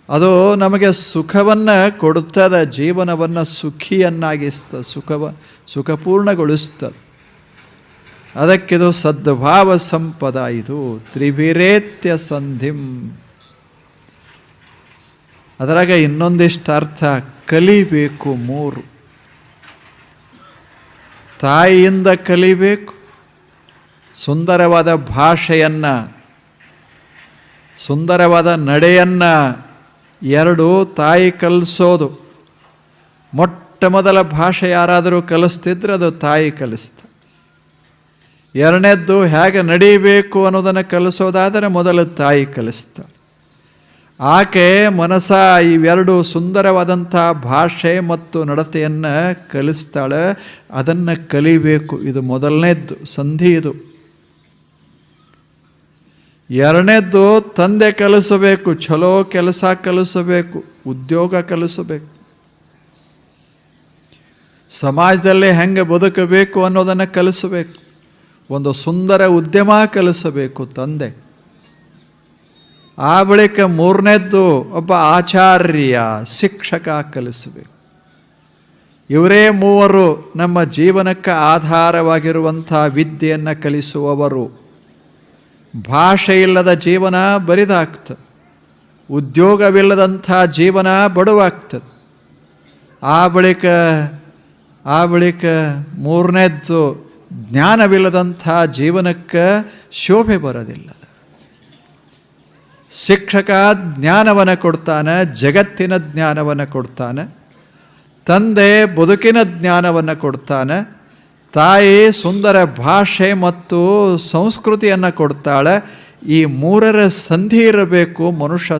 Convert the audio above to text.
ಅದು ನಮಗೆ ಸುಖವನ್ನು ಕೊಡುತ್ತದೆ, ಜೀವನವನ್ನು ಸುಖಿಯನ್ನಾಗಿಸ್ತದೆ, ಸುಖಪೂರ್ಣಗೊಳಿಸ್ತದೆ. ಅದಕ್ಕಿದು ಸದ್ಭಾವ ಸಂಪದ. ಇದು ತ್ರಿವಿರೇತ್ಯ ಸಂಧಿಂ. ಅದರಾಗ ಇನ್ನೊಂದಿಷ್ಟು ಅರ್ಥ ಕಲಿಬೇಕು. 3 ತಾಯಿಯಿಂದ ಕಲಿಬೇಕು, ಸುಂದರವಾದ ಭಾಷೆಯನ್ನು, ಸುಂದರವಾದ ನಡೆಯನ್ನು. 2 ತಾಯಿ ಕಲಿಸೋದು. ಮೊಟ್ಟ ಮೊದಲ ಭಾಷೆ ಯಾರಾದರೂ ಕಲಿಸ್ತಿದ್ರೆ ಅದು ತಾಯಿ ಕಲಿಸ್ತ. 2ನೇದ್ದು ಹೇಗೆ ನಡೀಬೇಕು ಅನ್ನೋದನ್ನು ಕಲಿಸೋದಾದರೆ ಮೊದಲು ತಾಯಿ ಕಲಿಸ್ತ. ಆಕೆ ಮನಸ ಇವೆರಡು ಸುಂದರವಾದಂಥ ಭಾಷೆ ಮತ್ತು ನಡತೆಯನ್ನು ಕಲಿಸ್ತಾಳೆ. ಅದನ್ನು ಕಲಿಬೇಕು. ಇದು ಮೊದಲನೇದ್ದು ಸಂಧಿ. ಇದು 2ನೇದ್ದು ತಂದೆ ಕಲಿಸಬೇಕು, ಚಲೋ ಕೆಲಸ ಕಲಿಸಬೇಕು, ಉದ್ಯೋಗ ಕಲಿಸಬೇಕು, ಸಮಾಜದಲ್ಲಿ ಹೆಂಗೆ ಬದುಕಬೇಕು ಅನ್ನೋದನ್ನು ಕಲಿಸಬೇಕು, ಒಂದು ಸುಂದರ ಉದ್ಯಮ ಕಲಿಸಬೇಕು ತಂದೆ. ಆ ಬಳಿಕ 3ನೇದ್ದು ಒಬ್ಬ ಆಚಾರ್ಯ, ಶಿಕ್ಷಕ ಕಲಿಸಬೇಕು. ಇವರೇ 3 ನಮ್ಮ ಜೀವನಕ್ಕೆ ಆಧಾರವಾಗಿರುವಂಥ ವಿದ್ಯೆಯನ್ನು ಕಲಿಸುವವರು. ಭಾಷೆ ಇಲ್ಲದ ಜೀವನ ಬರಿದಾಗ್ತದೆ, ಉದ್ಯೋಗವಿಲ್ಲದಂಥ ಜೀವನ ಬಡವಾಗ್ತದೆ. ಆ ಬಳಿಕ 3ನೇದ್ದು ಜ್ಞಾನವಿಲ್ಲದಂಥ ಜೀವನಕ್ಕೆ ಶೋಭೆ ಬರೋದಿಲ್ಲ. ಶಿಕ್ಷಕ ಜ್ಞಾನವನ್ನು ಕೊಡ್ತಾನೆ, ಜಗತ್ತಿನ ಜ್ಞಾನವನ್ನು ಕೊಡ್ತಾನೆ. ತಂದೆ ಬದುಕಿನ ಜ್ಞಾನವನ್ನು ಕೊಡ್ತಾನೆ. ತಾಯಿ ಸುಂದರ ಭಾಷೆ ಮತ್ತು ಸಂಸ್ಕೃತಿಯನ್ನು ಕೊಡ್ತಾಳೆ. ಈ 3ರ ಸಂಧಿ ಇರಬೇಕು ಮನುಷ್ಯ